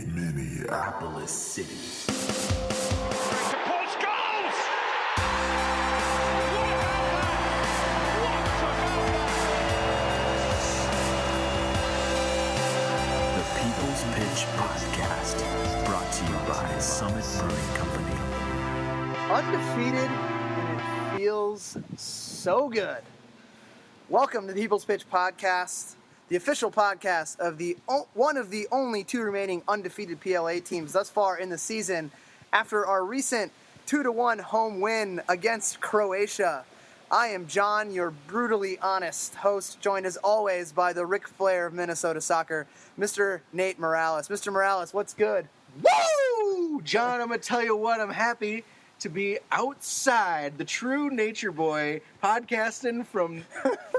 Minneapolis City. Post goals! What The People's Pitch Podcast, brought to you by Summit Brewing Company. Undefeated, and it feels so good. Welcome to the People's Pitch Podcast, the official podcast of one of the only two remaining undefeated PLA teams thus far in the season after our recent 2-1 home win against Croatia. I am John, your brutally honest host, joined as always by the Ric Flair of Minnesota soccer, Mr. Nate Morales. Mr. Morales, what's good? Woo! John, I'm going to tell you what, I'm happy to be outside, the true nature boy, podcasting from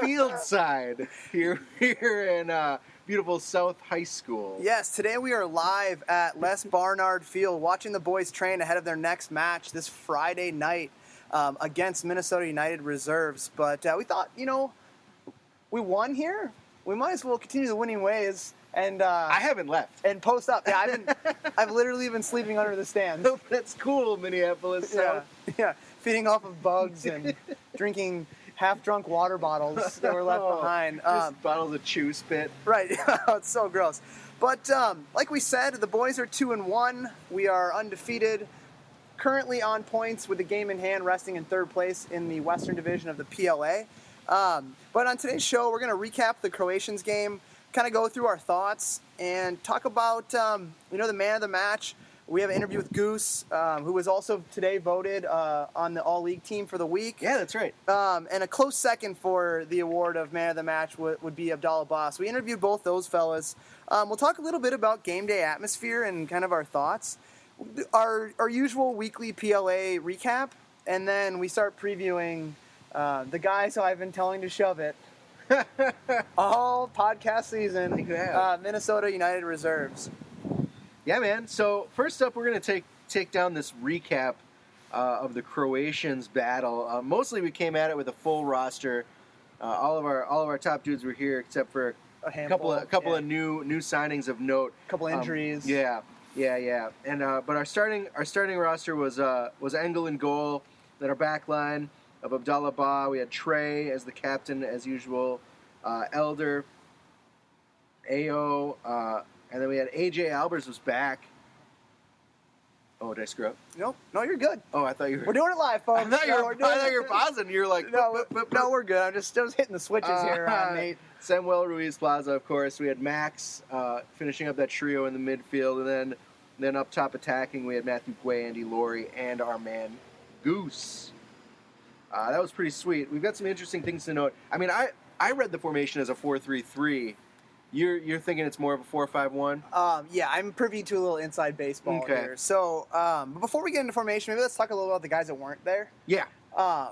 Fieldside here in beautiful South High School. Yes, today we are live at Les Barnard Field watching the boys train ahead of their next match this Friday night against Minnesota United Reserves. But we thought, we won here. We might as well continue the winning ways. And I haven't left. And post up. Yeah, I've literally been sleeping under the stands. That's cool, Minneapolis. Yeah, feeding off of bugs and drinking half-drunk water bottles that were left behind. Just bottles of chew spit. Right. It's so gross. But like we said, the boys are 2-1. We are undefeated. Currently on points with the game in hand, resting in third place in the Western Division of the PLA. But on today's show, we're going to recap the Croatians game, kind of go through our thoughts, and talk about, the man of the match. We have an interview with Goose, who was also today voted on the All-League team for the week. Yeah, that's right. And a close second for the award of man of the match would be Abdallah Boss. We interviewed both those fellas. We'll talk a little bit about game day atmosphere and kind of our thoughts. Our usual weekly PLA recap, and then we start previewing the guys who I've been telling to shove it all podcast season, Minnesota United Reserves. Yeah, man. So first up, we're going to take down this recap of the Croatians' battle. Mostly, we came at it with a full roster. All of our top dudes were here, except for a couple of new signings of note. A couple injuries. Yeah. And but our starting roster was Engel in goal. Then our back line of Abdallah Ba. We had Trey as the captain as usual. Elder, Ao. And then we had AJ Albers was back. Oh, did I screw up? No, you're good. Oh, I thought you were. We're doing it live, folks. I thought you were pausing. You're like, no, we're good. I'm just hitting the switches here, Nate. Samuel Ruiz Plaza, of course. We had Max finishing up that trio in the midfield, and then up top attacking, we had Matthew Guay, Andy Laurie, and our man Goose. That was pretty sweet. We've got some interesting things to note. I mean, I read the formation as a 4-3-3. You're thinking it's more of a 4-5-1? Yeah, I'm privy to a little inside baseball here. So, but before we get into formation, maybe let's talk a little about the guys that weren't there. Yeah.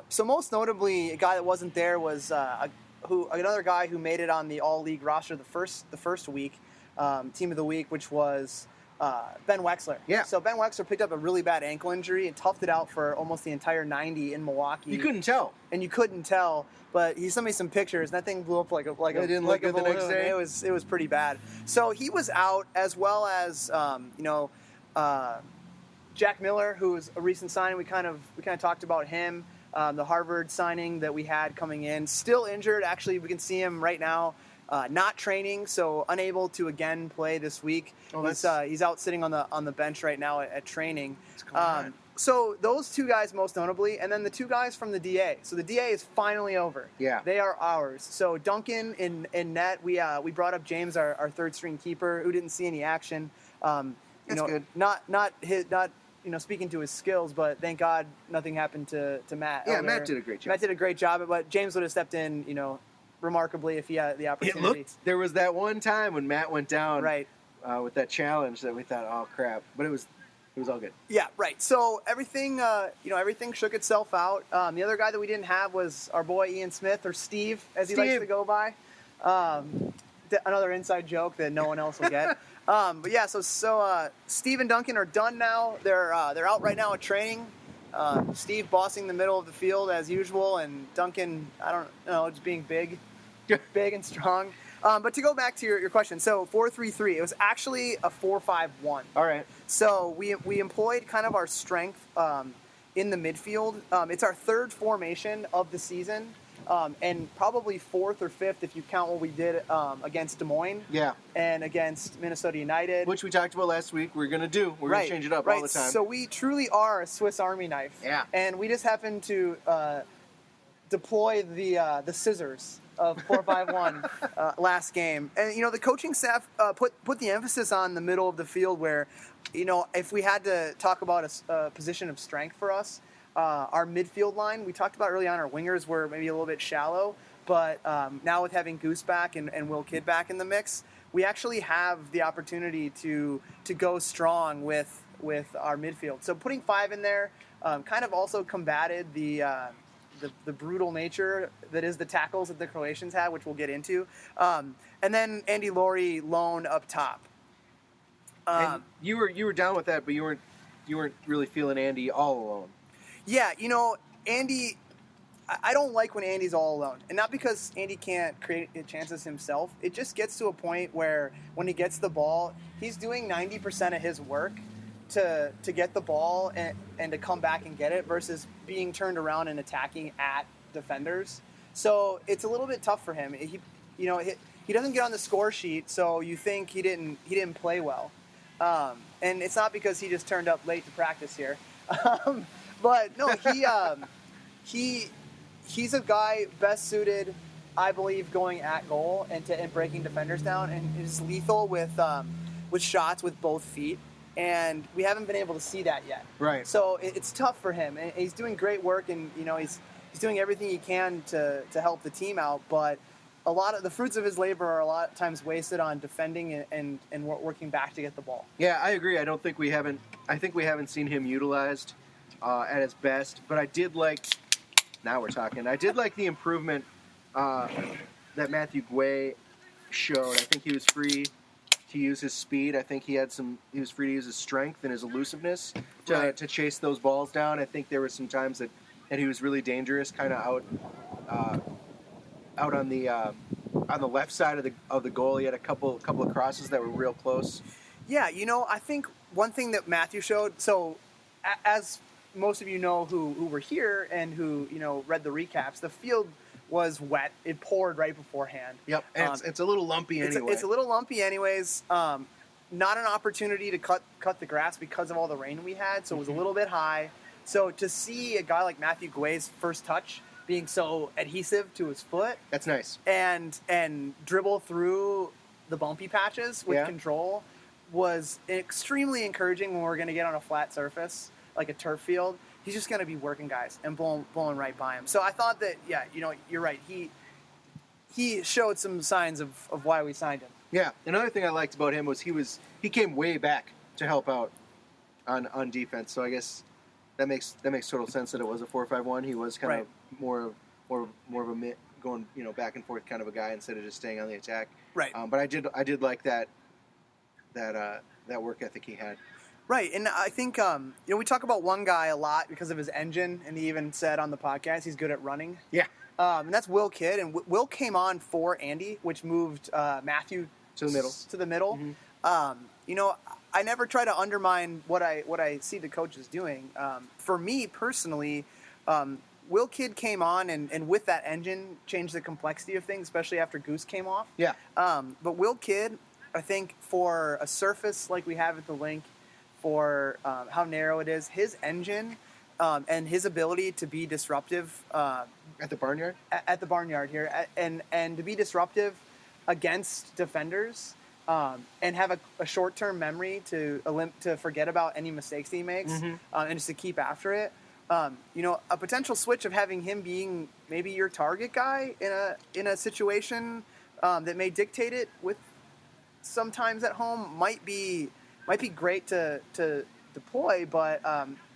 So most notably, a guy that wasn't there was another guy who made it on the All-League roster the first week, team of the week, which was Ben Wexler. Yeah. So Ben Wexler picked up a really bad ankle injury and toughed it out for almost the entire 90 in Milwaukee. You couldn't tell. And you couldn't tell, but he sent me some pictures, and that thing blew up like a didn't look good the balloon. next day? It was pretty bad. So he was out, as well as Jack Miller, who was a recent signing. We kind of talked about him. The Harvard signing that we had coming in, still injured. Actually, we can see him right now. Not training, so unable to again play this week. He's out sitting on the bench right now at training. So those two guys most notably, and then the two guys from the DA. So the DA is finally over. Yeah, they are ours. So Duncan in net. We brought up James, our third string keeper, who didn't see any action. That's good. Not speaking to his skills, but thank God nothing happened to Matt. Yeah, Matt did a great job. Matt did a great job, but James would have stepped in, remarkably if he had the opportunity. There was that one time when Matt went down right. With that challenge that we thought, oh crap, but it was all good. Yeah, right. So everything shook itself out. The other guy that we didn't have was our boy Ian Smith, or Steve, as he likes to go by. Another inside joke that no one else will get. But yeah, so Steve and Duncan are done now. They're out right now at training. Steve bossing the middle of the field as usual, and Duncan, I don't know, just being big and strong. But to go back to your question, so 4-3-3, it was actually a 4-5-1. All right. So we employed kind of our strength in the midfield. It's our third formation of the season, and probably fourth or fifth if you count what we did against Des Moines. Yeah. And against Minnesota United. Which we talked about last week. We're going to do. We're going to change it up all the time. So we truly are a Swiss Army knife. Yeah. And we just happen to deploy the scissors of 4-5-1 last game. And, the coaching staff put the emphasis on the middle of the field where, if we had to talk about a position of strength for us, our midfield line, we talked about early on, our wingers were maybe a little bit shallow, but now with having Goose back and Will Kidd back in the mix, we actually have the opportunity to go strong with our midfield. So putting 5 in there kind of also combated the brutal nature that is the tackles that the Croatians had, which we'll get into. And then Andy Laurie lone up top. And you were down with that, but you weren't really feeling Andy all alone. Yeah, Andy, I don't like when Andy's all alone. And not because Andy can't create chances himself. It just gets to a point where when he gets the ball, he's doing 90% of his work to get the ball and to come back and get it versus being turned around and attacking at defenders. So it's a little bit tough for him. He doesn't get on the score sheet, so you think he didn't play well. And it's not because he just turned up late to practice here. But no, he's a guy best suited, I believe, going at goal and breaking defenders down, and is lethal with shots with both feet. And we haven't been able to see that yet. Right. So it's tough for him, and he's doing great work, and he's doing everything he can to help the team out. But a lot of the fruits of his labor are a lot of times wasted on defending and working back to get the ball. Yeah, I agree. I think we haven't seen him utilized at his best. But I did like. Now we're talking. I did like the improvement that Matthew Guay showed. I think he was free to use his speed. I think he was free to use his strength and his elusiveness to chase those balls down. I think there were some times that he was really dangerous, kind of out on the left side of the goal. He had a couple of crosses that were real close. Yeah, I think one thing that Matthew showed. So, as most of you know who were here and who read the recaps, the field was wet. It poured right beforehand. Yep, and it's a little lumpy anyway. It's a little lumpy anyways. Not an opportunity to cut the grass because of all the rain we had, so it was a little bit high. So to see a guy like Matthew Guay's first touch being so adhesive to his foot, that's nice, and dribble through the bumpy patches with control was extremely encouraging when we're going to get on a flat surface like a turf field. He's just going to be working guys and blowing right by him. So I thought that, you're right. He showed some signs of why we signed him. Yeah. Another thing I liked about him was he came way back to help out on defense. So I guess that makes total sense that it was a 4-5-1. He was kind of more of a going back and forth kind of a guy instead of just staying on the attack. Right. But I did like that work ethic he had. Right, and I think we talk about one guy a lot because of his engine, and he even said on the podcast he's good at running. Yeah, and that's Will Kidd, and Will came on for Andy, which moved Matthew to the middle. Mm-hmm. I never try to undermine what I see the coaches doing. For me personally, Will Kidd came on, and with that engine, changed the complexity of things, especially after Goose came off. Yeah. But Will Kidd, I think, for a surface like we have at the link, for how narrow it is, his engine and his ability to be disruptive at the barnyard. At the barnyard here, and to be disruptive against defenders, and have a short-term memory to forget about any mistakes he makes, and just to keep after it. A potential switch of having him being maybe your target guy in a situation that may dictate it with sometimes at home might be great to deploy, but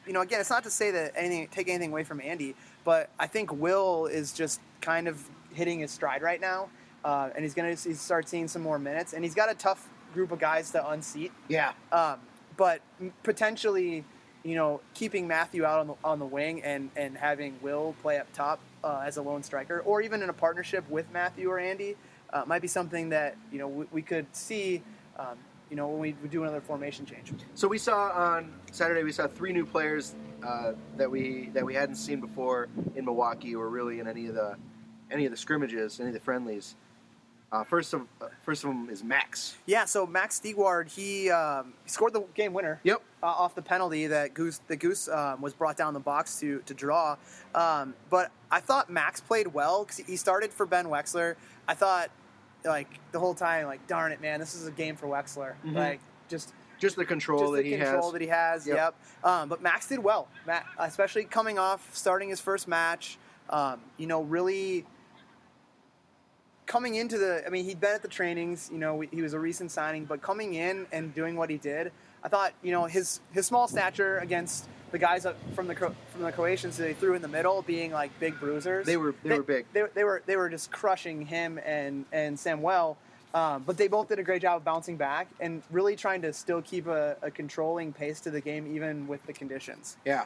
again, it's not to say that take anything away from Andy, but I think Will is just kind of hitting his stride right now, and he's going to start seeing some more minutes, and he's got a tough group of guys to unseat. Yeah. But potentially, keeping Matthew out on the wing and having Will play up top as a lone striker, or even in a partnership with Matthew or Andy, might be something that we could see. When we do another formation change. So we saw on Saturday, we saw 3 new players that we hadn't seen before in Milwaukee or really in any of the scrimmages, any of the friendlies. First of them is Max. Yeah, so Max Stigward, he scored the game winner. Yep. Off the penalty that Goose was brought down the box to draw. But I thought Max played well because he started for Ben Wexler. I thought, like, the whole time, like, darn it, man, this is a game for Wexler. Mm-hmm. Like, just the control that he has. Yep. But Max did well, especially coming off starting his first match. Really coming into he'd been at the trainings. He was a recent signing, but coming in and doing what he did, I thought, his small stature against the guys up from the Croatians that they threw in the middle, being like big bruisers. They were big. They were just crushing him and Samuel. But they both did a great job of bouncing back and really trying to still keep a controlling pace to the game, even with the conditions. Yeah.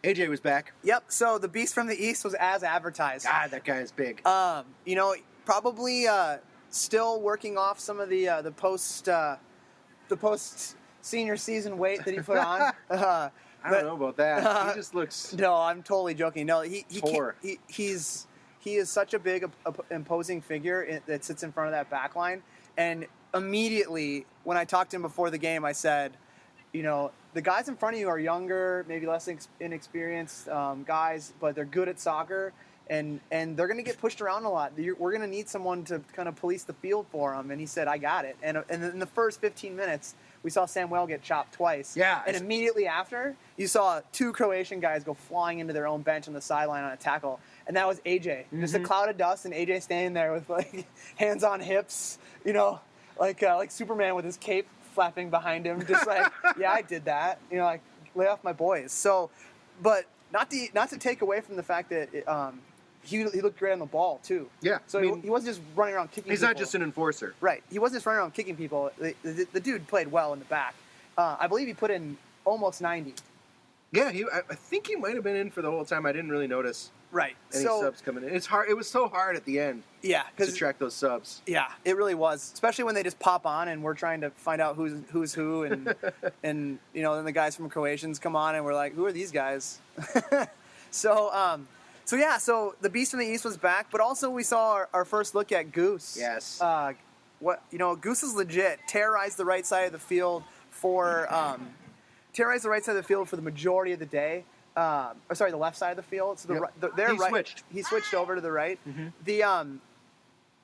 AJ was back. Yep. So the Beast from the East was as advertised. God, that guy is big. Probably still working off some of the post senior season weight that he put on. I don't know about that. He just looks. No, I'm totally joking. No, he is such a big, imposing figure that sits in front of that back line. And immediately, when I talked to him before the game, I said, the guys in front of you are younger, maybe less inexperienced guys, but they're good at soccer, and they're going to get pushed around a lot. We're going to need someone to kind of police the field for them. And he said, I got it. And in the first 15 minutes, we saw Samuel get chopped twice. Yeah. And immediately after, you saw 2 Croatian guys go flying into their own bench on the sideline on a tackle. And that was AJ. Mm-hmm. Just a cloud of dust, and AJ standing there with, like, hands on hips, like Superman with his cape flapping behind him. Just like, yeah, I did that. Like, lay off my boys. So, but not to take away from the fact that he looked great on the ball, too. Yeah. So he wasn't just running around kicking people. He's not just an enforcer. Right. He wasn't just running around kicking people. The dude played well in the back. I believe he put in almost 90. Yeah, I think he might have been in for the whole time. I didn't really notice Right. any subs coming in. It's hard. It was so hard at the end. Yeah, to track those subs. Yeah, it really was. Especially when they just pop on and we're trying to find out who's who, and and then the guys from Croatians come on and we're like, who are these guys? So the Beast from the East was back, but also we saw our first look at Goose. Yes. Goose is legit. Terrorized the right side of the field for the majority of the day. The left side of the field. So he switched over to the right. Mm-hmm.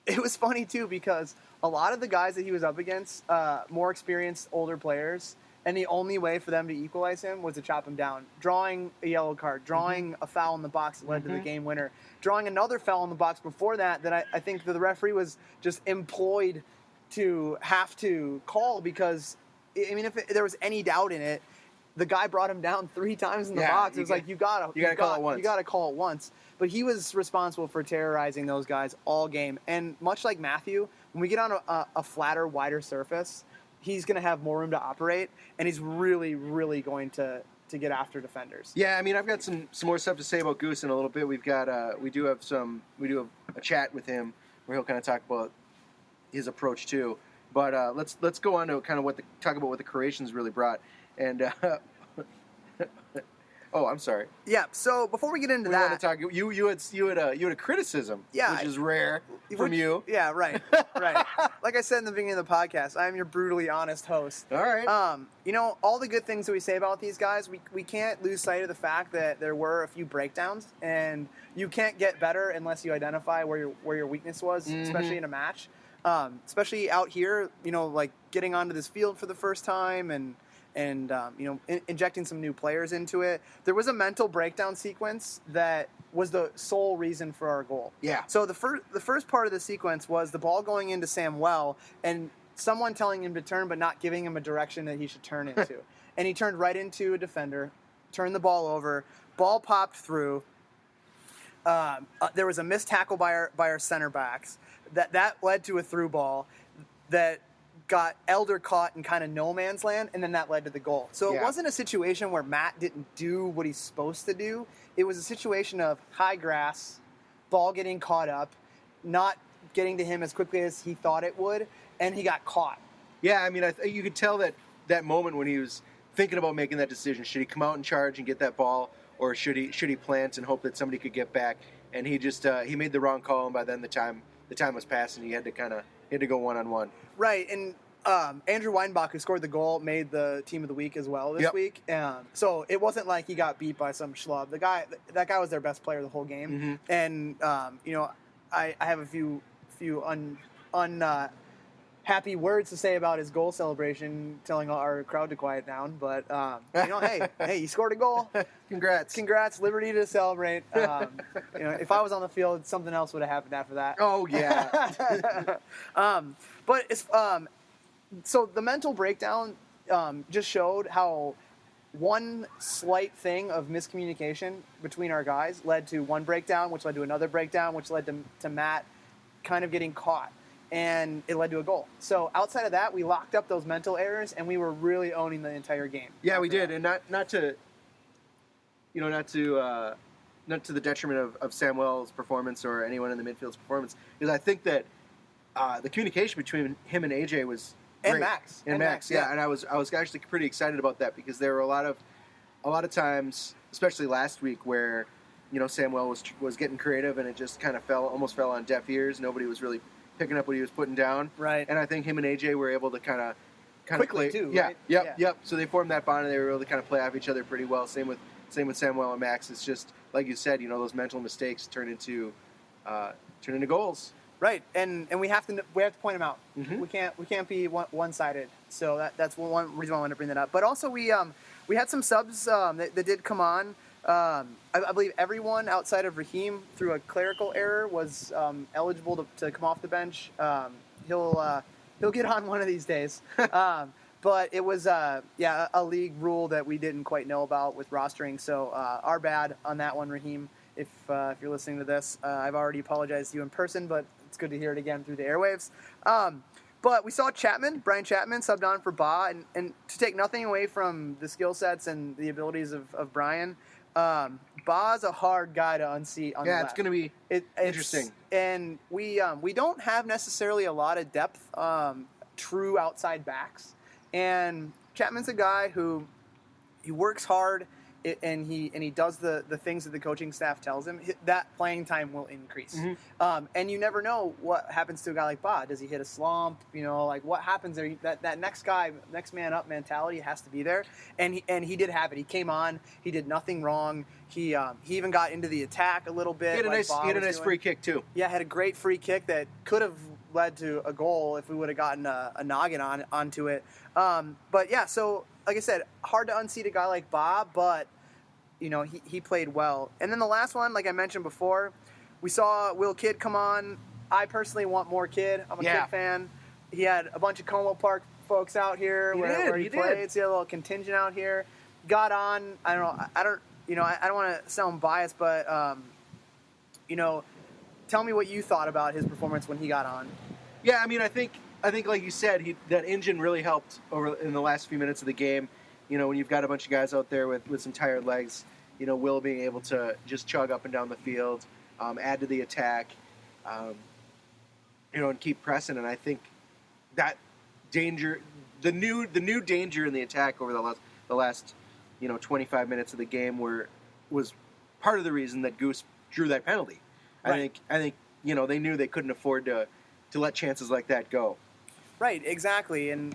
It was funny too because a lot of the guys that he was up against, more experienced, older players, and the only way for them to equalize him was to chop him down, drawing a yellow card, drawing a foul in the box that led to the game winner, drawing another foul in the box before that I think the referee was just employed to have to call because, if there was any doubt in it, the guy brought him down 3 times in the box. It was like, you gotta call it once. You gotta call it once. But he was responsible for terrorizing those guys all game. And much like Matthew, when we get on a flatter, wider surface, he's going to have more room to operate, and he's really, really going to get after defenders. Yeah, I've got some more stuff to say about Goose in a little bit. We do have a chat with him where he'll kind of talk about his approach too. But let's go on to kind of talk about what the Croatians really brought. And oh, I'm sorry. Yeah. So before we get into that, want to talk. You had a criticism. Yeah, which is rare from you. Yeah. Right. Right. Like I said in the beginning of the podcast, I am your brutally honest host. All right. All the good things that we say about these guys, we can't lose sight of the fact that there were a few breakdowns, and you can't get better unless you identify where your weakness was, especially in a match. Especially out here, like getting onto this field for the first time and injecting some new players into it. There was a mental breakdown sequence that was the sole reason for our goal. Yeah. So the first part of the sequence was the ball going into Samuel and someone telling him to turn but not giving him a direction that he should turn into. And he turned right into a defender, turned the ball over, ball popped through. There was a missed tackle by our center backs. That led to a through ball that got Elder caught in kind of no man's land, and then that led to the goal. So It wasn't a situation where Matt didn't do what he's supposed to do. It was a situation of high grass, ball getting caught up, not getting to him as quickly as he thought it would, and he got caught. Yeah, I mean, you could tell that moment when he was thinking about making that decision. Should he come out and charge and get that ball, or should he plant and hope that somebody could get back? And he just he made the wrong call, and by then the time was passing. He had to go one-on-one. Right, and Andrew Weinbach, who scored the goal, made the team of the week as well this week. So it wasn't like he got beat by some schlub. That guy was their best player the whole game. Mm-hmm. And I have a few happy words to say about his goal celebration, telling our crowd to quiet down. But hey, he scored a goal. Congrats, Liberty to celebrate. If I was on the field, something else would have happened after that. Oh yeah. But it's so the mental breakdown just showed how one slight thing of miscommunication between our guys led to one breakdown, which led to another breakdown, which led to Matt kind of getting caught, and it led to a goal. So outside of that, we locked up those mental errors, and we were really owning the entire game. Yeah, we did, and not to the detriment of Samuel's performance or anyone in the midfield's performance, because I think that the communication between him and AJ was and great. Max, yeah. And I was actually pretty excited about that, because there were a lot of times, especially last week, where Samuel was getting creative and it just kind of almost fell on deaf ears. Nobody was really picking up what he was putting down. Right. And I think him and AJ were able to kind of quickly play too. Yeah. Right? Yep. So they formed that bond, and they were able to kind of play off each other pretty well. Same with Samuel and Max. It's just like you said, those mental mistakes turn into goals. Right, and we have to point them out. Mm-hmm. We can't be one-sided. So that's one reason why I wanted to bring that up. But also we had some subs that did come on. I believe everyone outside of Raheem, through a clerical error, was eligible to come off the bench. He'll get on one of these days. But it was a league rule that we didn't quite know about with rostering. So our bad on that one, Raheem. If you're listening to this, I've already apologized to you in person, but it's good to hear it again through the airwaves. But we saw Brian Chapman subbed on for Ba, and to take nothing away from the skill sets and the abilities of Brian, Ba's a hard guy to unseat on the left. It's going to be interesting. And we don't have necessarily a lot of depth, true outside backs. And Chapman's a guy who he works hard, and he does the things that the coaching staff tells him. That playing time will increase. Mm-hmm. And you never know what happens to a guy like Ba. Does he hit a slump? What happens there? That next man up mentality has to be there. And he did have it. He came on. He did nothing wrong. He even got into the attack a little bit. He had a nice free kick too. Yeah, had a great free kick that could have led to a goal if we would have gotten a noggin onto it. But yeah, so like I said, hard to unseat a guy like Ba, but he played well. And then the last one, like I mentioned before, we saw Will Kidd come on. I personally want more Kidd. I'm a Kidd fan. He had a bunch of Como Park folks out here where he played. So he had a little contingent out here. Got on. I don't want to sound biased, but tell me what you thought about his performance when he got on. Yeah, I mean, I think like you said, that engine really helped over in the last few minutes of the game. When you've got a bunch of guys out there with some tired legs, Will being able to just chug up and down the field, add to the attack, and keep pressing. And I think that danger, the new danger in the attack over the last 25 minutes of the game was part of the reason that Goose drew that penalty. Right. I think they knew they couldn't afford to let chances like that go. Right, exactly, and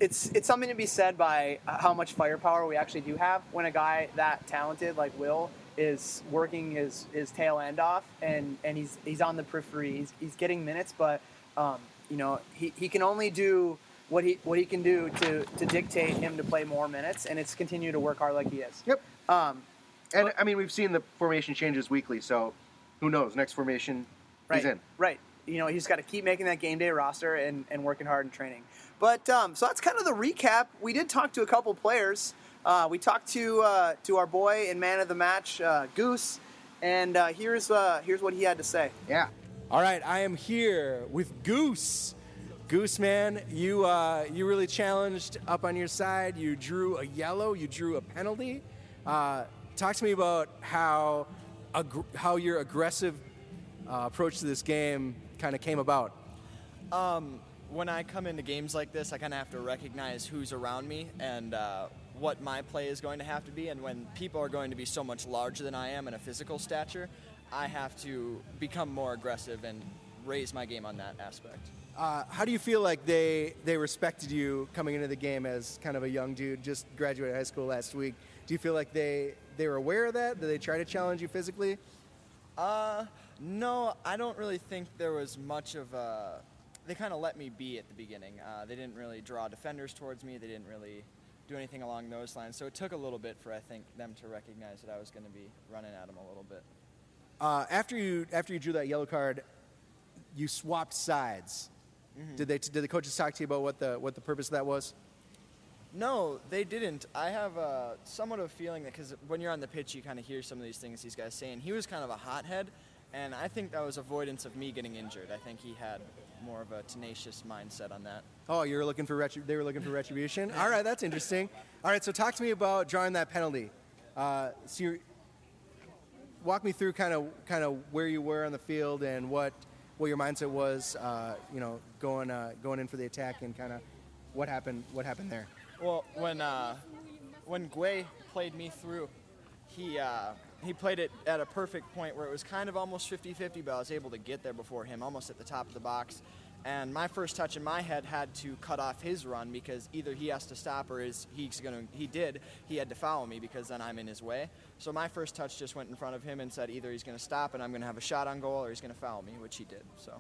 it's something to be said by how much firepower we actually do have when a guy that talented like Will is working his tail end off, and he's on the periphery. He's getting minutes, but he can only do what he can do to dictate him to play more minutes, and it's continue to work hard like he is. Yep. And I mean, we've seen the formation changes weekly, so who knows? Next formation, he's in. Right. He's got to keep making that game day roster and working hard in training. But so that's kind of the recap. We did talk to a couple players. We talked to our boy and man of the match, Goose, and here's what he had to say. Yeah. All right, I am here with Goose. Goose, man, you really challenged up on your side. You drew a yellow. You drew a penalty. Talk to me about how your aggressive approach to this game kind of came about? When I come into games like this, I kind of have to recognize who's around me and what my play is going to have to be. And when people are going to be so much larger than I am in a physical stature, I have to become more aggressive and raise my game on that aspect. How do you feel like they respected you coming into the game as kind of a young dude, just graduated high school last week? Do you feel like they were aware of that? Did they try to challenge you physically? No, I don't really think there was much of a... They kind of let me be at the beginning. They didn't really draw defenders towards me. They didn't really do anything along those lines. So it took a little bit for, I think, them to recognize that I was going to be running at them a little bit. After you drew that yellow card, you swapped sides. Mm-hmm. Did the coaches talk to you about what the purpose of that was? No, they didn't. I have somewhat of a feeling that because when you're on the pitch, you kind of hear some of these things these guys saying. He was kind of a hothead, and I think that was avoidance of me getting injured. I think he had more of a tenacious mindset on that. Oh, you were looking for they were looking for retribution? All right, that's interesting. All right, so talk to me about drawing that penalty. Walk me through kind of where you were on the field and what your mindset was, going in for the attack and kind of what happened there. Well, when Guay played me through, he played it at a perfect point where it was kind of almost 50-50, but I was able to get there before him, almost at the top of the box. And my first touch in my head had to cut off his run because either he has to stop or he had to foul me because then I'm in his way. So my first touch just went in front of him and said either he's going to stop and I'm going to have a shot on goal or he's going to foul me, which he did. So.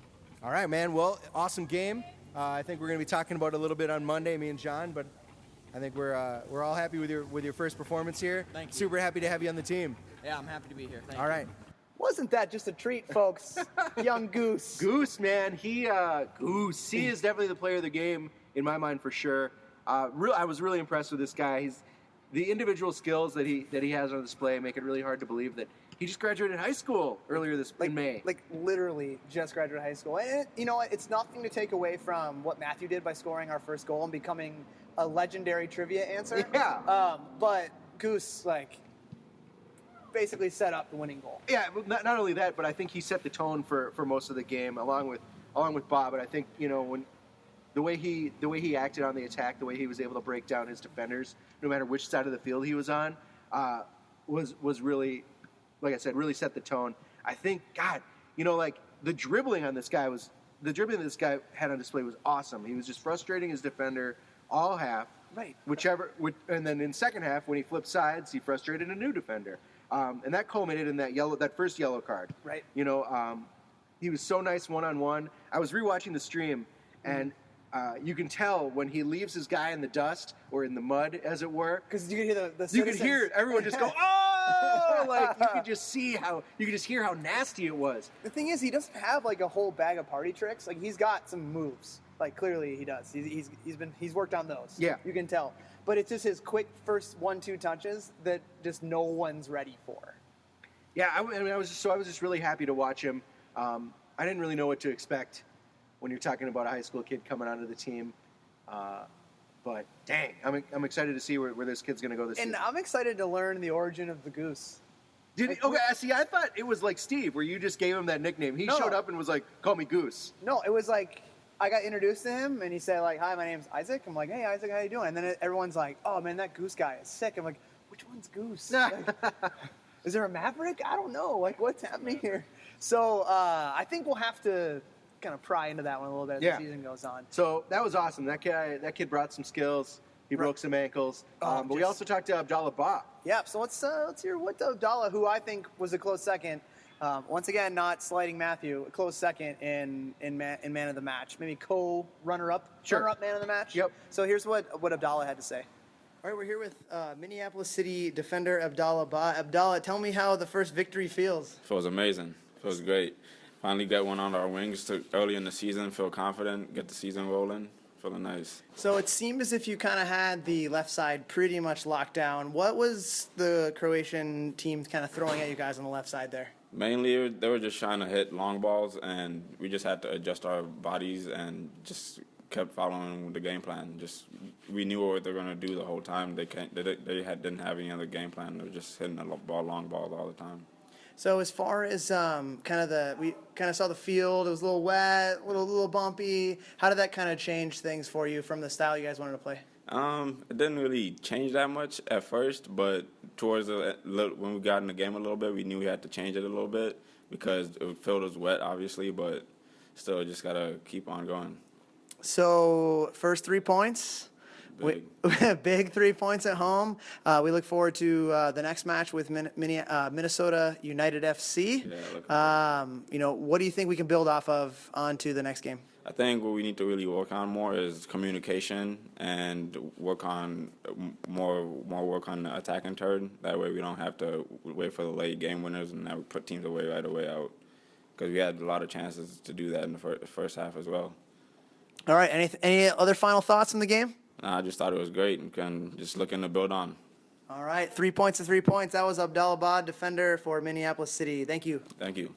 All right, man. Well, awesome game. I think we're going to be talking about it a little bit on Monday, me and John, but I think we're all happy with your first performance here. Thank you. Super happy to have you on the team. Yeah, I'm happy to be here. Thank all you. right. Wasn't that just a treat, folks? Young Goose. Goose, man, he is definitely the player of the game in my mind for sure. I was really impressed with this guy. The individual skills that he has on display make it really hard to believe that he just graduated high school earlier in May. Like literally just graduated high school. And you know what? It's nothing to take away from what Matthew did by scoring our first goal and becoming a legendary trivia answer. Yeah. But Goose, basically set up the winning goal. Yeah, not only that, but I think he set the tone for most of the game, along with Bob. But I think when the way he acted on the attack, the way he was able to break down his defenders, no matter which side of the field he was on, was really, like I said, really set the tone. I think the dribbling that this guy had on display was awesome. He was just frustrating his defender all half. Right. And then in second half, when he flipped sides, he frustrated a new defender. And that culminated in that first yellow card. Right. He was so nice one-on-one. I was rewatching the stream, and you can tell when he leaves his guy in the dust or in the mud, as it were. Because you could hear the you could hear everyone just go, oh! You could just hear how nasty it was. The thing is, he doesn't have a whole bag of party tricks. He's got some moves. Clearly he does. He's worked on those. Yeah. You can tell. But it's just his quick first 1-2 touches that just no one's ready for. Yeah, I was just really happy to watch him. I didn't really know what to expect when you're talking about a high school kid coming onto the team. But dang, I'm excited to see where this kid's going to go this season. And I'm excited to learn the origin of the Goose. Okay, see, I thought it was like Steve, where you just gave him that nickname. He showed up and was like, call me Goose. No, it was I got introduced to him, and he said, hi, my name's Isaac. I'm like, hey, Isaac, how you doing? And then everyone's like, oh, man, that Goose guy is sick. I'm like, which one's Goose? Is there a Maverick? I don't know. What's happening here? So I think we'll have to kind of pry into that one a little bit as the season goes on. So that was awesome. That kid brought some skills. He broke some ankles. But we also talked to Abdallah Ba. Yeah, so let's hear what Abdallah, who I think was a close second, once again, not slighting Matthew, a close second in man of the match. Maybe co-runner-up, runner-up man of the match. Yep. So here's what Abdallah had to say. All right, we're here with Minneapolis City defender Abdallah Ba. Abdallah, tell me how the first victory feels. Feels amazing. Feels great. Finally got one on our wings early in the season. Feel confident. Get the season rolling. Feeling nice. So it seemed as if you kind of had the left side pretty much locked down. What was the Croatian team kind of throwing at you guys on the left side there? Mainly, they were just trying to hit long balls, and we just had to adjust our bodies and just kept following the game plan. We knew what they were going to do the whole time. They didn't have any other game plan. They were just hitting the long balls all the time. So as far as we kind of saw the field, it was a little wet, a little bumpy. How did that kind of change things for you from the style you guys wanted to play? It didn't really change that much at first, but towards when we got in the game a little bit, we knew we had to change it a little bit because the field was wet, obviously, but still just got to keep on going. So first 3 points. Big 3 points at home. We look forward to the next match with Minnesota United FC. Yeah, what do you think we can build off of onto the next game? I think what we need to really work on more is communication and work on more work on the attacking third. That way we don't have to wait for the late game winners and that we put teams away right away out. Because we had a lot of chances to do that in the first half as well. All right. Any other final thoughts on the game? I just thought it was great and just looking to build on. All right, 3 points to 3 points. That was Abdelabad, defender for Minneapolis City. Thank you. Thank you.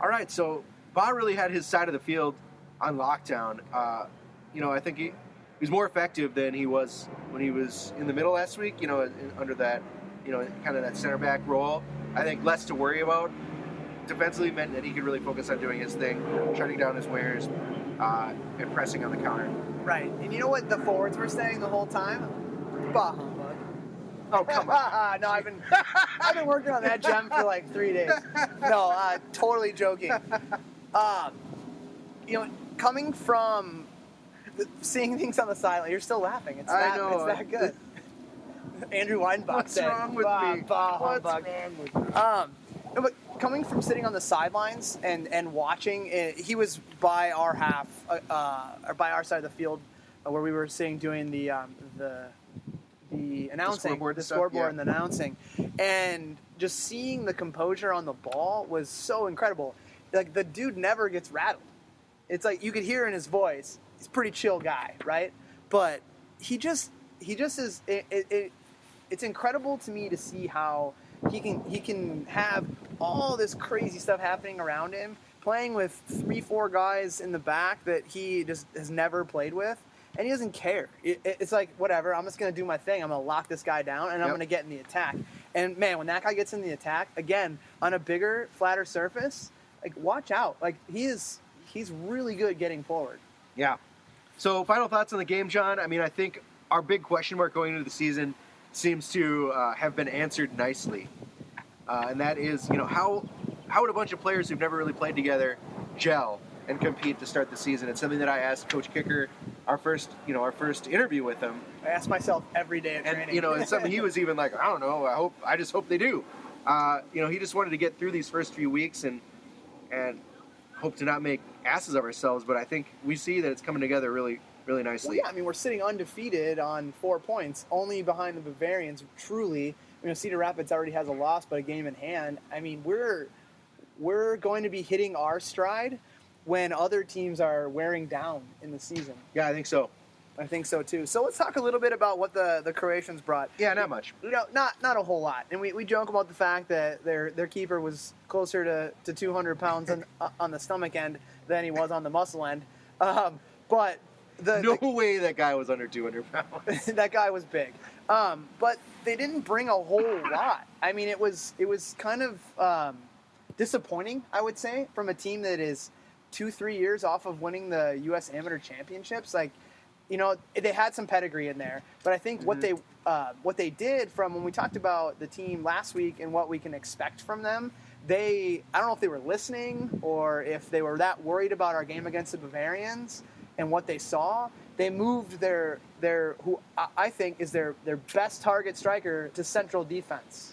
All right, so Ba really had his side of the field on lockdown. I think he was more effective than he was when he was in the middle last week, under that, kind of that center back role. I think less to worry about. Defensively meant that he could really focus on doing his thing, shutting down his wingers, and pressing on the counter. Right. And you know what the forwards were saying the whole time? Bah humbug. Oh, come on. No, I've been working on that gem for like 3 days. No, totally joking. Coming from seeing things on the sideline, you're still laughing. It's that good. Andrew Weinbach What's said, wrong with me? What's wrong with me? But coming from sitting on the sidelines and watching, he was by our half, or by our side of the field, where we were sitting doing the announcing, the scoreboard and the announcing, and just seeing the composure on the ball was so incredible. Like, the dude never gets rattled. It's like you could hear in his voice, he's a pretty chill guy, right? But he just is. It's incredible to me to see how he can have all this crazy stuff happening around him, playing with 3-4 guys in the back that he just has never played with, and he doesn't care. It's like, whatever, I'm just going to do my thing. I'm going to lock this guy down, and I'm going to get in the attack. And, man, when that guy gets in the attack, again, on a bigger, flatter surface, like, watch out. Like, he's really good getting forward. Yeah. So, final thoughts on the game, John? I mean, I think our big question mark going into the season seems to have been answered nicely. And that is, how would a bunch of players who've never really played together gel and compete to start the season? It's something that I asked Coach Kicker our first interview with him. I ask myself every day at training. And it's something he was even like, I don't know, I just hope they do. He just wanted to get through these first few weeks and hope to not make asses of ourselves. But I think we see that it's coming together really, really nicely. Well, yeah, we're sitting undefeated on 4 points, only behind the Bavarians, truly. Cedar Rapids already has a loss, but a game in hand. We're going to be hitting our stride when other teams are wearing down in the season. Yeah, I think so. I think so too. So let's talk a little bit about what the Croatians brought. Yeah, not much. Not a whole lot. And we joke about the fact that their keeper was closer to 200 pounds on the stomach end than he was on the muscle end. But no way that guy was under 200 pounds. That guy was big. But they didn't bring a whole lot. It was kind of disappointing, I would say, from a team that is 2-3 years off of winning the U.S. Amateur Championships. They had some pedigree in there, but I think what they did from when we talked about the team last week and what we can expect from them, I don't know if they were listening or if they were that worried about our game against the Bavarians and what they saw. They moved their who I think is their best target striker to central defense.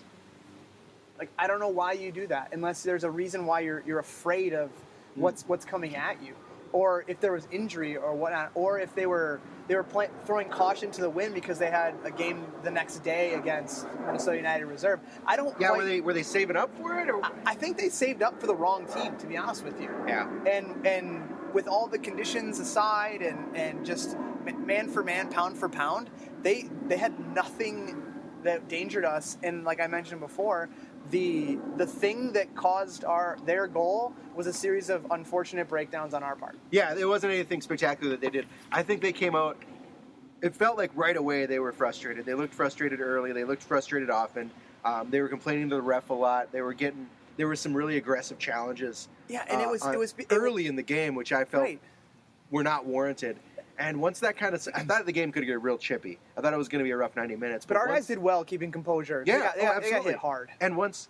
Like, I don't know why you do that unless there's a reason why you're afraid of what's coming at you, or if there was injury or whatnot, or if they were throwing caution to the wind because they had a game the next day against Minnesota United Reserve. I don't. Yeah, were they saving up for it? Or? I think they saved up for the wrong team, to be honest with you. Yeah. And with all the conditions aside and just man for man, pound for pound, they had nothing that endangered us. And like I mentioned before, the thing that caused their goal was a series of unfortunate breakdowns on our part. Yeah, it wasn't anything spectacular that they did. I think they came out, it felt like right away they were frustrated. They looked frustrated early. They looked frustrated often. They were complaining to the ref a lot. They were getting there were some really aggressive challenges. Yeah, and it was early in the game, which I felt right. were not warranted. And once that I thought the game could get real chippy. I thought it was going to be a rough 90 minutes. But our guys did well keeping composure. Yeah, they got absolutely. hit hard. And once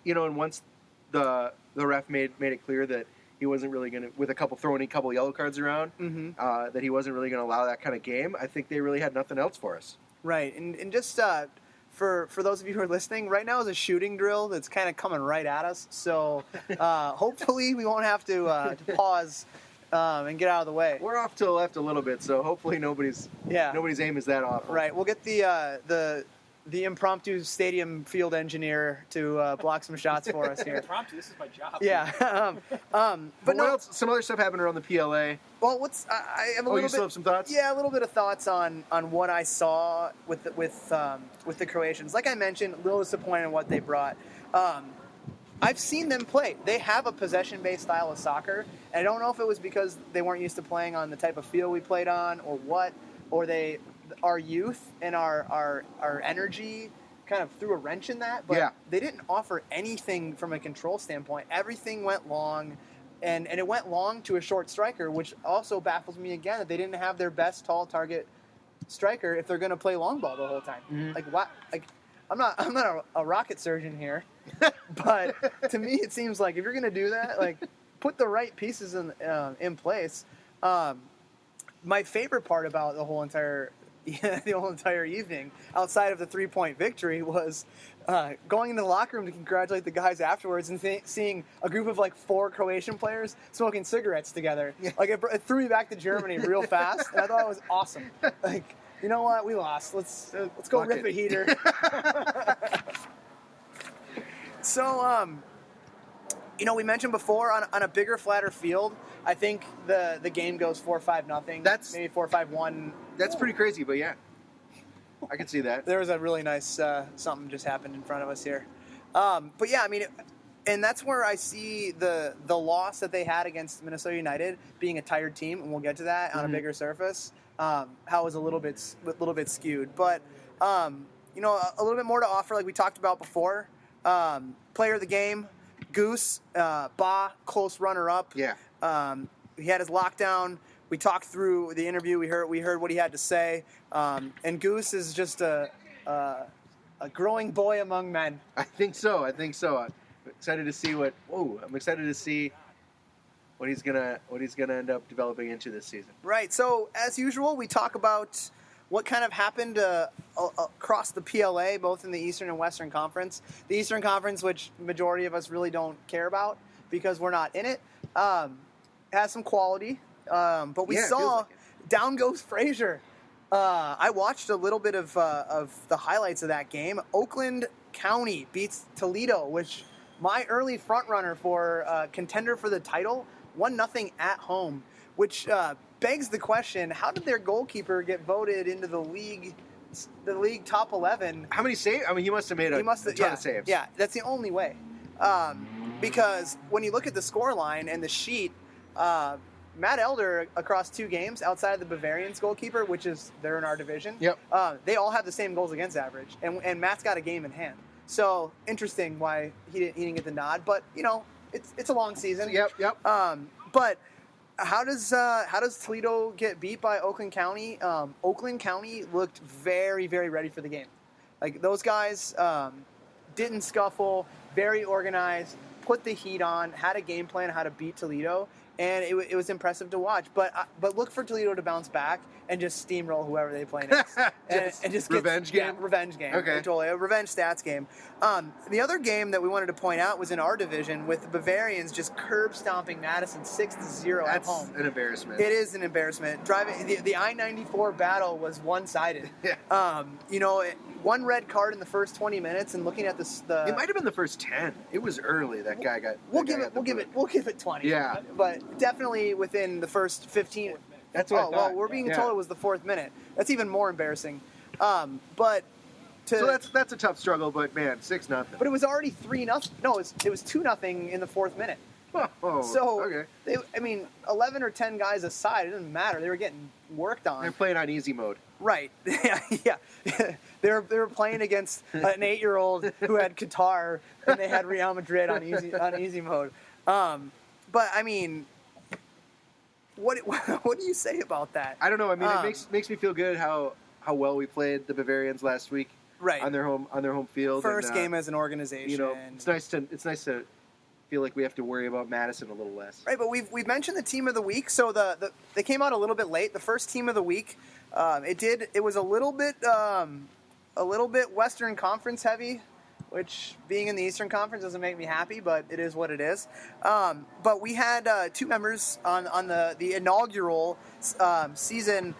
the ref made it clear that he wasn't really going to, with throwing a couple yellow cards around, that he wasn't really going to allow that kind of game. I think they really had nothing else for us. Right, and just for those of you who are listening, right now is a shooting drill that's kind of coming right at us. So hopefully we won't have to pause and get out of the way. We're off to the left a little bit, so hopefully nobody's aim is that off. Right, we'll get the impromptu stadium field engineer to block some shots for us here. Impromptu, this is my job. Yeah, but what else? Some other stuff happened around the PLA. Well, I have a little bit. You still have some thoughts? Yeah, a little bit of thoughts on what I saw with the Croatians. Like I mentioned, a little disappointed in what they brought. I've seen them play. They have a possession-based style of soccer, and I don't know if it was because they weren't used to playing on the type of field we played on, or what, or our youth and our energy kind of threw a wrench in that. But they didn't offer anything from a control standpoint. Everything went long. And it went long to a short striker, which also baffles me again that they didn't have their best tall target striker if they're going to play long ball the whole time. Mm-hmm. Like what? Like I'm not a rocket surgeon here, but to me it seems like if you're going to do that, like put the right pieces in place. My favorite part about the whole entire evening, outside of the 3-point victory, was going into the locker room to congratulate the guys afterwards and seeing a group of like 4 Croatian players smoking cigarettes together. Like it threw me back to Germany real fast, and I thought it was awesome. Like, you know what? We lost. Let's go rip a heater. So, we mentioned before on a bigger, flatter field, I think the game goes 4-5-0. That's maybe 4-5-1. That's pretty crazy, but yeah, I can see that. There was a really nice something just happened in front of us here. But yeah, I mean, and that's where I see the loss that they had against Minnesota United being a tired team, and we'll get to that on a bigger surface. How it was a little bit skewed, but a little bit more to offer, like we talked about before. Player of the game, Goose, close runner-up. Yeah. He had his lockdown. We talked through the interview. We heard what he had to say. And Goose is just a growing boy among men. I think so. I'm excited to see what he's gonna end up developing into this season. Right. So as usual, we talk about what kind of happened across the PLA, both in the Eastern and Western Conference. The Eastern Conference, which majority of us really don't care about because we're not in it, has some quality. But we saw like down goes Frazier. I watched a little bit of the highlights of that game. Oakland County beats Toledo, which my early front runner for contender for the title, 1-0 at home, which begs the question: how did their goalkeeper get voted into the league top 11? How many saves? I mean, he must have made a ton of saves. Yeah, that's the only way. Because when you look at the score line and the sheet, Matt Elder across 2 games outside of the Bavarians goalkeeper, which is they're in our division. Yep. They all have the same goals against average, and Matt's got a game in hand. So interesting why he didn't get the nod, but it's a long season. Yep. But how does Toledo get beat by Oakland County? Oakland County looked very, very ready for the game. Like those guys didn't scuffle, very organized, put the heat on, had a game plan how to beat Toledo. And it was impressive to watch, but look for Toledo to bounce back and just steamroll whoever they play next, and just revenge game. Yeah, revenge game. Okay, totally a revenge stats game. The other game that we wanted to point out was in our division with the Bavarians just curb stomping Madison 6-0 at home. That's an embarrassment. It is an embarrassment. Driving the I-94 battle was one-sided. Yeah. One red card in the first 20 minutes, and looking at it might have been the first 10. It was early. That guy got. We'll give it 20. Yeah. But definitely within the first 15. That's what I thought. Well, we're being told it was the 4th minute. That's even more embarrassing. So that's a tough struggle, but man, 6-0. But it was already 3-0. No, it was 2-0 in the 4th minute. Oh, So, okay. 11 or 10 guys aside, it doesn't matter. They were getting worked on. They're playing on easy mode. Right. Yeah. They were playing against an 8-year-old who had Qatar, and they had Real Madrid on easy mode. But I mean, what do you say about that? I don't know. I mean, it makes me feel good how well we played the Bavarians last week. Right. On their home field. First game as an organization. You know, it's nice to feel like we have to worry about Madison a little less. Right, but we've mentioned the team of the week. So they came out a little bit late. The first team of the week, it was a little bit Western Conference heavy, which being in the Eastern Conference doesn't make me happy, but it is what it is. But we had two members on the inaugural season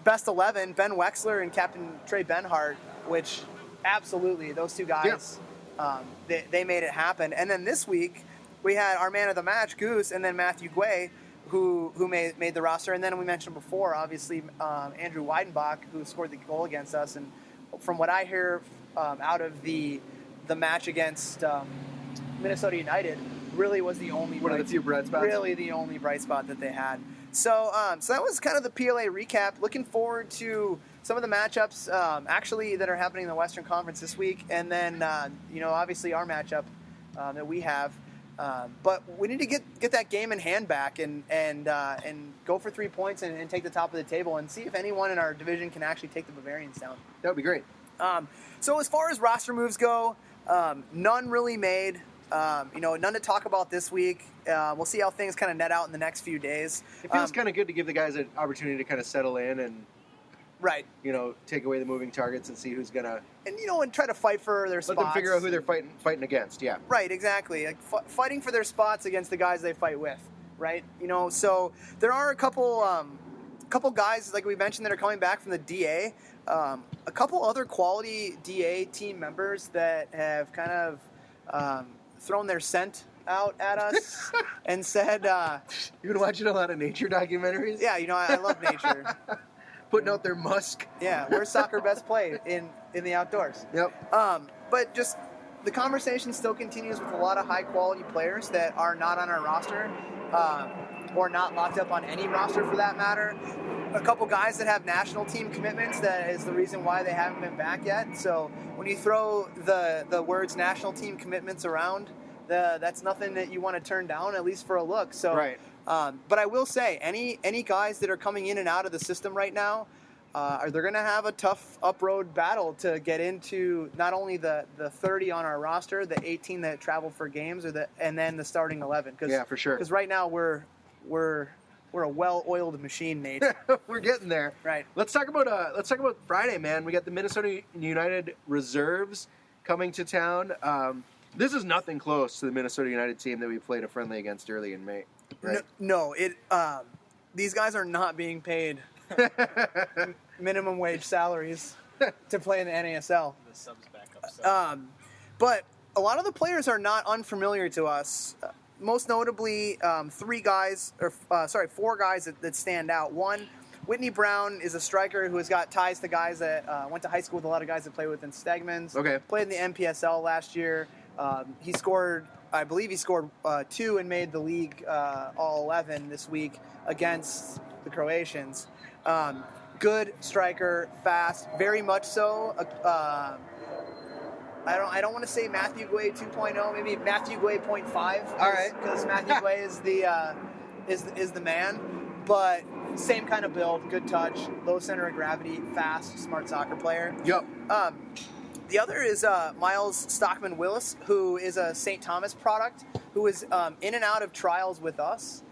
best 11, Ben Wexler and Captain Trey Benhart, which absolutely those two guys, they made it happen. And then this week we had our man of the match, Goose, and then Matthew Guay, who made the roster. And then we mentioned before, obviously, Andrew Weidenbach, who scored the goal against us. And from what I hear out of the match against Minnesota United, really was the only one of the few bright spots. Really the only bright spot that they had. So that was kind of the PLA recap. Looking forward to some of the matchups actually that are happening in the Western Conference this week, and then obviously our matchup that we have. But we need to get that game in hand back and go for 3 points and take the top of the table and see if anyone in our division can actually take the Bavarians down. That would be great. So as far as roster moves go, none really made. None to talk about this week. We'll see how things kind of net out in the next few days. It feels kind of good to give the guys an opportunity to kind of settle in and, right, take away the moving targets and see who's gonna and try to fight for their spots. Let them figure out who they're fighting against. Yeah. Right. Exactly. Like fighting for their spots against the guys they fight with. Right. So there are a couple guys like we mentioned that are coming back from the DA. A couple other quality DA team members that have kind of thrown their scent out at us and said, "You've been watching a lot of nature documentaries." Yeah, I love nature. Putting out their musk. Yeah, where's soccer best played? In the outdoors. Yep. But just the conversation still continues with a lot of high quality players that are not on our roster, or not locked up on any roster for that matter. A couple guys that have national team commitments, that is the reason why they haven't been back yet. So when you throw the words national team commitments around, that's nothing that you want to turn down, at least for a look. So, right. But I will say, any guys that are coming in and out of the system right now, they're going to have a tough up-road battle to get into not only the 30 on our roster, the 18 that travel for games, and then the starting 11. Yeah, for sure. Because right now we're a well-oiled machine, Nate. We're getting there. Right. Let's talk about Friday, man. We got the Minnesota United reserves coming to town. This is nothing close to the Minnesota United team that we played a friendly against early in May. Right? No, these guys are not being paid minimum wage salaries to play in the NASL. The subs back up. But a lot of the players are not unfamiliar to us. Most notably, four guys that stand out. One, Whitney Brown is a striker who has got ties to guys that went to high school with a lot of guys that play within Stegmans. Okay. Played in the NPSL last year. I believe he scored 2 and made the league all 11 this week against the Croatians. Good striker, fast, very much so. I don't want to say Matthew Guay 2.0, maybe Matthew Guay 0.5. All right, because Matthew Guay is the man, but same kind of build, good touch, low center of gravity, fast, smart soccer player. Yep. The other is Miles Stockman-Willis, who is a St. Thomas product, who is in and out of trials with us.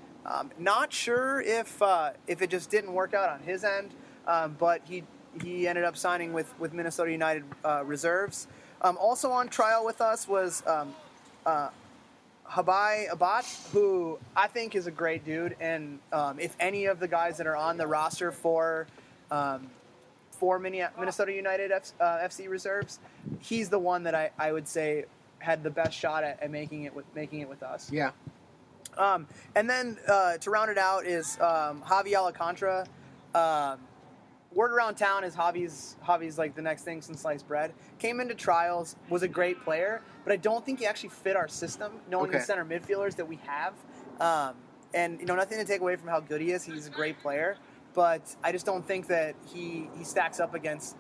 Not sure if it just didn't work out on his end, but he ended up signing with Minnesota United reserves. Also on trial with us was Habai Abat, who I think is a great dude, and if any of the guys that are on the roster for Minnesota United FC reserves, he's the one that I would say had the best shot at making it with us. Yeah. And then to round it out is Javi Alcantara. Word around town is Javi's like the next thing since sliced bread. Came into trials, was a great player, but I don't think he actually fit our system, knowing the center midfielders that we have. And nothing to take away from how good he is. He's a great player, but I just don't think that he stacks up against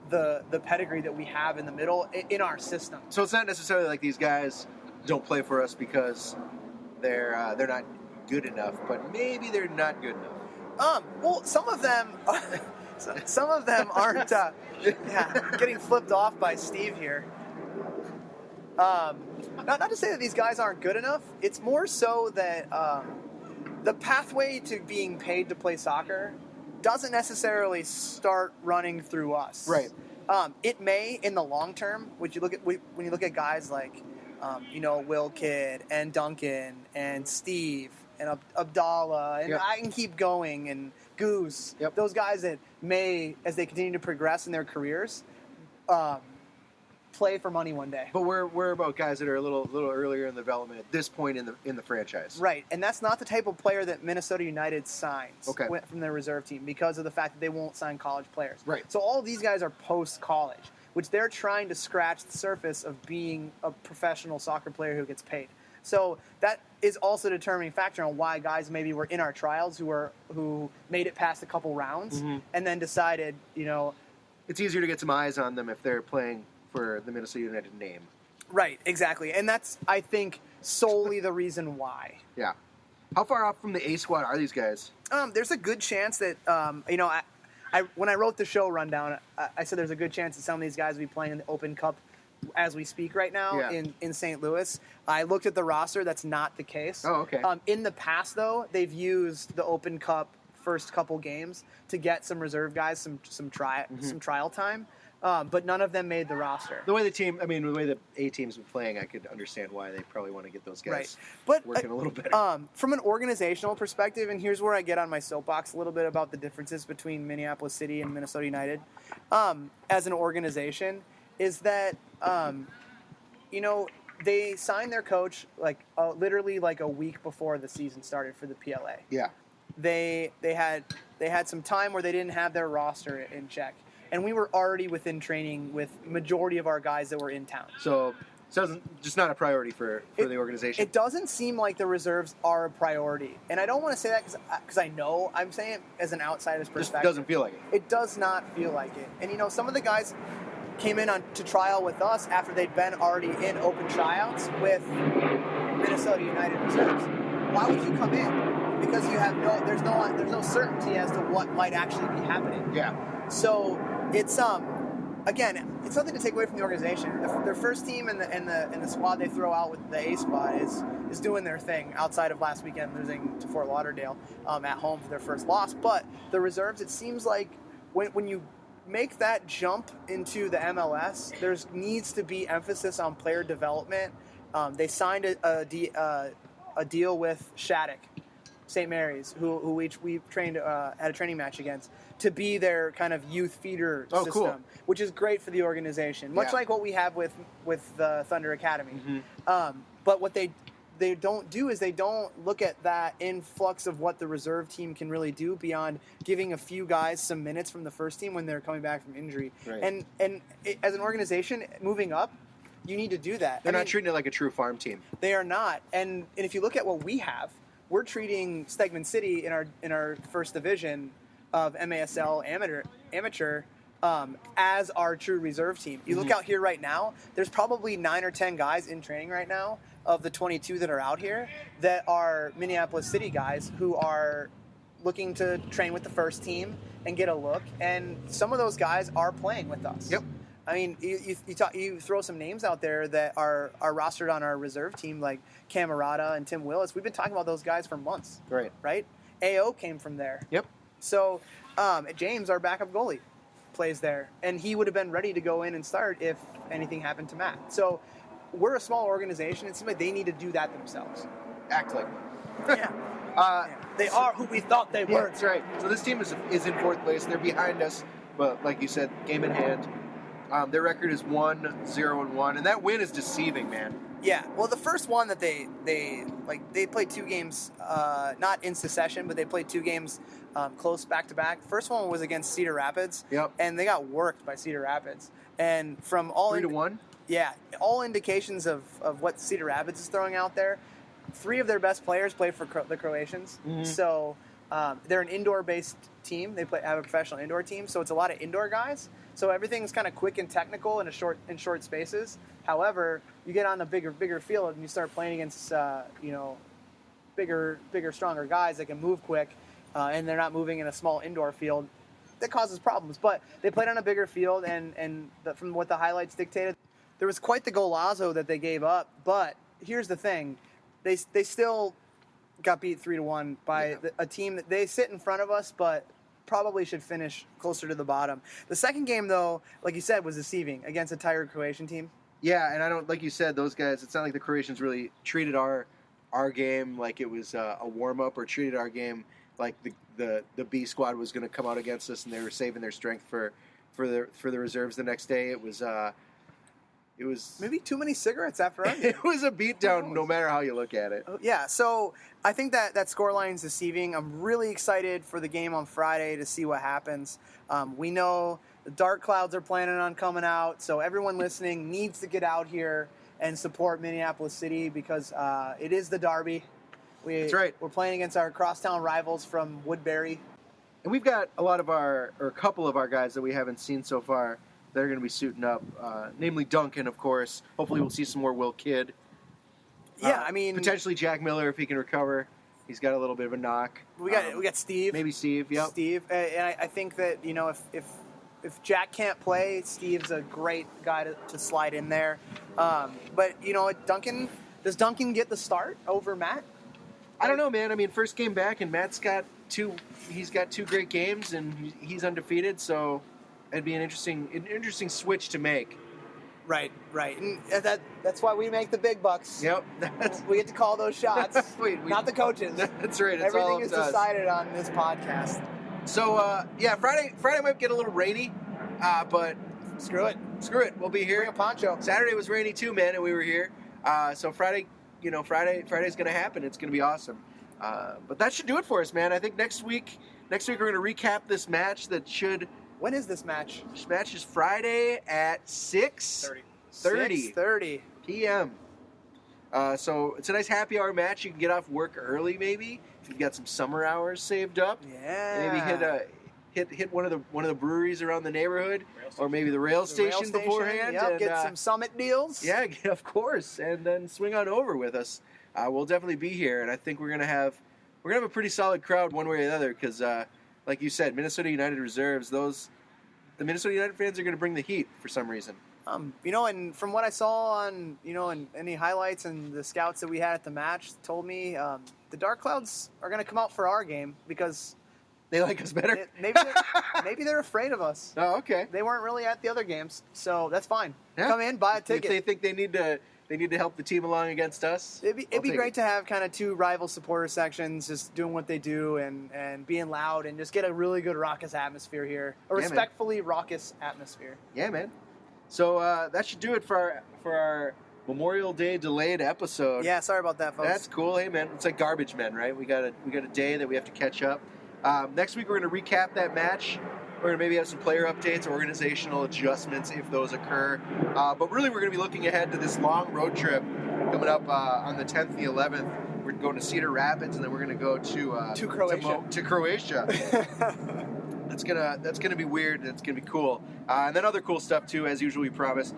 the pedigree that we have in the middle in our system. So it's not necessarily like these guys don't play for us because they're not good enough, but maybe they're not good enough. Well, some of them aren't. Getting flipped off by Steve here. Not to say that these guys aren't good enough. It's more so that the pathway to being paid to play soccer doesn't necessarily start running through us. Right. It may in the long term. When you look at guys like, Will Kidd and Duncan and Steve and Abdallah, and I can keep going, and Goose. Yep. Those guys that may, as they continue to progress in their careers, play for money one day. But we're about guys that are a little earlier in the development at this point in the franchise. Right, and that's not the type of player that Minnesota United signs Okay. from their reserve team because of the fact that they won't sign college players. Right. So all of these guys are post-college, which they're trying to scratch the surface of being a professional soccer player who gets paid. So that is also a determining factor on why guys maybe were in our trials who made it past a couple rounds and then decided, It's easier to get some eyes on them if they're playing for the Minnesota United name. Right, exactly. And that's, I think, solely the reason why. Yeah. How far off from the A squad are these guys? There's a good chance that, when I wrote the show rundown, I said there's a good chance that some of these guys will be playing in the Open Cup as we speak right now in St. Louis. I looked at the roster. That's not the case. Oh, okay. In the past, though, they've used the Open Cup first couple games to get some reserve guys some trial time. But none of them made the roster. The way the A team's been playing, I could understand why they probably want to get those guys working a little better. From an organizational perspective, and here's where I get on my soapbox a little bit about the differences between Minneapolis City and Minnesota United as an organization, is that, they signed their coach literally a week before the season started for the PLA. Yeah. They had some time where they didn't have their roster in check. And we were already within training with majority of our guys that were in town. So it's just not a priority for the organization. It doesn't seem like the reserves are a priority. And I don't want to say that because I know I'm saying it as an outsider's perspective. It doesn't feel like it. It does not feel like it. And, some of the guys came in to trial with us after they'd been already in open tryouts with Minnesota United reserves. Why would you come in? Because there's no certainty as to what might actually be happening. Yeah. So it's again, it's nothing to take away from the organization. Their first team and the squad they throw out with the A squad is doing their thing outside of last weekend losing to Fort Lauderdale at home for their first loss. But the reserves, it seems like when you make that jump into the MLS, there needs to be emphasis on player development. They signed a deal with Shattuck, St. Mary's, who we trained had a training match against, to be their kind of youth feeder system, cool. which is great for the organization, much like what we have with the Thunder Academy. But what they don't do is they don't look at that influx of what the reserve team can really do beyond giving a few guys some minutes from the first team when they're coming back from injury. Right. And as an organization moving up, you need to do that. They're not treating it like a true farm team. They are not. And if you look at what we have, we're treating Stegman City in our first division of MASL amateur as our true reserve team. You look out here right now, there's probably 9 or 10 guys in training right now of the 22 that are out here that are Minneapolis City guys who are looking to train with the first team and get a look. And some of those guys are playing with us. Yep. I mean, you throw some names out there that are rostered on our reserve team, like Camerata and Tim Willis. We've been talking about those guys for months. Right? AO came from there. Yep. So James, our backup goalie, plays there. And he would have been ready to go in and start if anything happened to Matt. So we're a small organization. It seems like they need to do that themselves. Act like. Yeah. They are who we thought they were. That's right. So this team is in 4th place. They're behind us. But like you said, game in hand. Their record is 1-0-1, and that win is deceiving, man. Yeah. Well, the first one that they played 2 games, not in succession, but they played 2 games close back to back. First one was against Cedar Rapids. Yep. And they got worked by Cedar Rapids. And from all 3-1. Yeah, all indications of what Cedar Rapids is throwing out there, 3 of their best players play for the Croatians. Mm-hmm. So they're an indoor-based team. They have a professional indoor team, so it's a lot of indoor guys. So everything's kind of quick and technical in short spaces. However, you get on a bigger field and you start playing against bigger, stronger guys that can move quick, and they're not moving in a small indoor field. That causes problems. But they played on a bigger field, and from what the highlights dictated, there was quite the golazo that they gave up. But here's the thing: they still got beat 3-1 by a team that they sit in front of us, but probably should finish closer to the bottom. The second game, though, like you said, was deceiving against a tired Croatian team. Yeah, and I don't, like you said, those guys, it's not like the Croatians really treated our game like it was a warm-up, or treated our game like the B squad was going to come out against us and they were saving their strength for the reserves the next day. It was maybe too many cigarettes after our game. It was a beatdown no matter how you look at it. Yeah, so I think that scoreline is deceiving. I'm really excited for the game on Friday to see what happens. We know the Dark Clouds are planning on coming out, so everyone listening needs to get out here and support Minneapolis City because it is the Derby. That's right. We're playing against our crosstown rivals from Woodbury. And we've got a couple of our guys that we haven't seen so far that are going to be suiting up, namely Duncan, of course. Hopefully we'll see some more Will Kidd. Yeah, I mean... Potentially Jack Miller if he can recover. He's got a little bit of a knock. We got Steve. Maybe Steve, yep. Steve. And I think that, if Jack can't play, Steve's a great guy to slide in there. But, does Duncan get the start over Matt? I don't know, man. I mean, first game back, and Matt's got two great games, and he's undefeated, so it'd be an interesting switch to make. Right. And that's why we make the big bucks. Yep. We get to call those shots. Not the coaches. That's right. It's Everything all is decided on this podcast. So, Friday might get a little rainy, but Screw it. We'll be here. Bring a poncho. Saturday was rainy too, man, and we were here. So Friday's going to happen. It's going to be awesome. But that should do it for us, man. I think next week we're going to recap this match that should... When is this match? This match is Friday at 6:30 p.m. So it's a nice happy hour match. You can get off work early, maybe, if you've got some summer hours saved up. Yeah. Maybe hit one of the breweries around the neighborhood, or maybe the rail station beforehand. Yep, and get some Summit deals. Yeah, of course, and then swing on over with us. We'll definitely be here, and I think we're gonna have a pretty solid crowd one way or the other. Because, like you said, Minnesota United reserves. The Minnesota United fans are gonna bring the heat for some reason. And from what I saw on, in any highlights and the scouts that we had at the match told me the Dark Clouds are going to come out for our game because they like us better. Maybe they're afraid of us. Oh, okay. They weren't really at the other games, so that's fine. Yeah. Come in, buy a ticket. If they think they need to help the team along against us. It'd be great to have kind of 2 rival supporter sections just doing what they do and being loud and just get a really good raucous atmosphere here. Respectfully raucous atmosphere. Yeah, man. So that should do it for our Memorial Day delayed episode. Yeah, sorry about that, folks. That's cool. Hey, man, it's like garbage men, right? We got a day that we have to catch up. Next week we're going to recap that match. We're going to maybe have some player updates, organizational adjustments if those occur. But really we're going to be looking ahead to this long road trip coming up on the 10th and the 11th. We're going to Cedar Rapids, and then we're going to go to Croatia. To Croatia. That's gonna be weird. That's gonna be cool, and then other cool stuff too, as usual. We promise.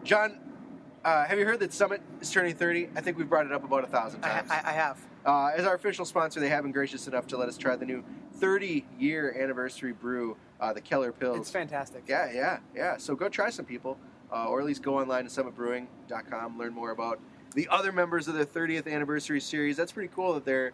John, have you heard that Summit is turning 30? I think we've brought it up about 1,000 times. I have. As our official sponsor, they have been gracious enough to let us try the new 30-year anniversary brew, the Keller Pils. It's fantastic. Yeah. So go try some, people, or at least go online to summitbrewing.com, learn more about the other members of their 30th anniversary series. That's pretty cool that they're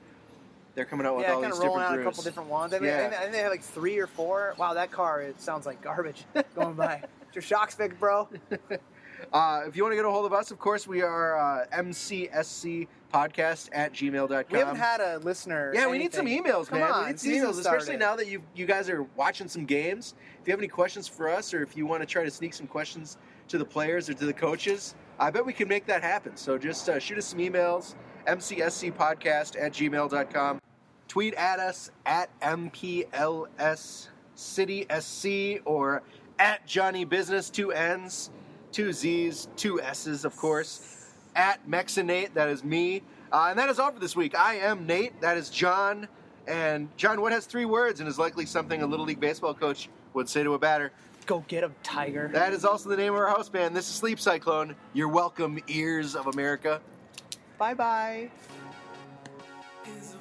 coming out with all these different brews. Yeah, kind of rolling out a couple different ones. I think they have like 3 or 4. Wow, that car, it sounds like garbage going by. It's your shocks fixed, bro. If you want to get a hold of us, of course, we are mcscpodcast@gmail.com. We haven't had a listener. Yeah, we need some emails, man. On, we need some emails, especially now that you guys are watching some games. If you have any questions for us, or if you want to try to sneak some questions to the players or to the coaches, I bet we can make that happen. So just shoot us some emails, mcscpodcast@gmail.com. Tweet at us at MPLSCitySC or at Johnny Business, 2 N's, 2 Z's, 2 S's, of course. At Mexinate, that is me. And that is all for this week. I am Nate. That is John. And John, what has 3 words and is likely something a Little League baseball coach would say to a batter? Go get him, Tiger. That is also the name of our house band. This is Sleep Cyclone. You're welcome, ears of America. Bye-bye. Yes.